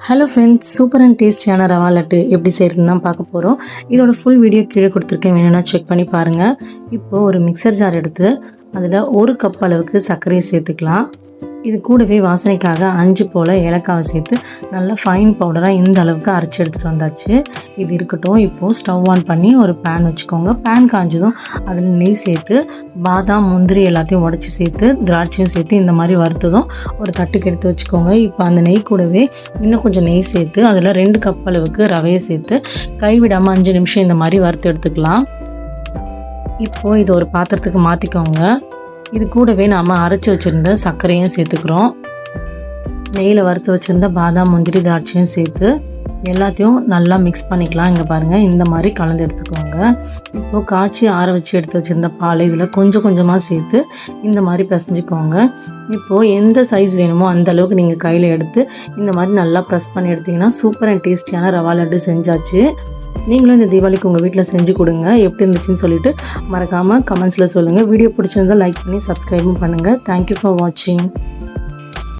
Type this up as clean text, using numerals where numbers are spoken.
Hello friends, super and டேஸ்டியான ரவா லட்டு எப்படி செய்கிறதுன்னு தான் பார்க்க போகிறோம். இதோட ஃபுல் வீடியோ கீழே கொடுத்துருக்கேன், வேணும்னா செக் பண்ணி பாருங்கள். இப்போது ஒரு மிக்சர் ஜார் எடுத்து அதில் 1 கப் அளவுக்கு சர்க்கரையை சேர்த்துக்கலாம். இது கூடவே வாசனைக்காக 5 போல் ஏலக்காவை சேர்த்து நல்லா ஃபைன் பவுடராக இந்த அளவுக்கு அரைச்சி எடுத்துகிட்டு வந்தாச்சு. இது இருக்கட்டும். இப்போது ஸ்டவ் ஆன் பண்ணி ஒரு பேன் வச்சுக்கோங்க. பேன் காஞ்சதும் அதில் நெய் சேர்த்து பாதாம், முந்திரி எல்லாத்தையும் உடச்சி சேர்த்து திராட்சையும் சேர்த்து இந்த மாதிரி வறுத்ததும் ஒரு தட்டுக்கு எடுத்து வச்சுக்கோங்க. இப்போ அந்த நெய் கூடவே இன்னும் கொஞ்சம் நெய் சேர்த்து அதில் 2 கப் அளவுக்கு ரவையை சேர்த்து கைவிடாமல் 5 நிமிஷம் இந்த மாதிரி வறுத்து எடுத்துக்கலாம். இப்போது இது ஒரு பாத்திரத்துக்கு மாற்றிக்கோங்க. இது கூடவே நாம் அரைச்சி வச்சுருந்த சர்க்கரையும் சேர்த்துக்கிறோம். நெய்யில் வறுத்து வச்சுருந்த பாதாம், முந்திரி, திராட்சையும் சேர்த்து எல்லாத்தையும் நல்லா மிக்ஸ் பண்ணிக்கலாம். இங்கே பாருங்கள், இந்த மாதிரி கலந்து எடுத்துக்கோங்க. இப்போது காய்ச்சி ஆற வச்சு எடுத்து வச்சுருந்த பால் இதில் கொஞ்சம் கொஞ்சமாக சேர்த்து இந்த மாதிரி பிசைஞ்சிக்கோங்க. இப்போது எந்த சைஸ் வேணுமோ அந்த அளவுக்கு நீங்கள் கையில் எடுத்து இந்த மாதிரி நல்லா ப்ரெஸ் பண்ணி எடுத்திங்கன்னா சூப்பர் அண்ட் டேஸ்டியான ரவா லட்டு செஞ்சாச்சு. நீங்களும் இந்த தீபாவளிக்கு உங்கள் வீட்டில் செஞ்சு கொடுங்க. எப்படி இருந்துச்சுன்னு சொல்லிட்டு மறக்காமல் கமெண்ட்ஸில் சொல்லுங்கள். வீடியோ பிடிச்சிருந்தால் லைக் பண்ணி சப்ஸ்கிரைபும் பண்ணுங்கள். தேங்க்யூ ஃபார் வாட்சிங்.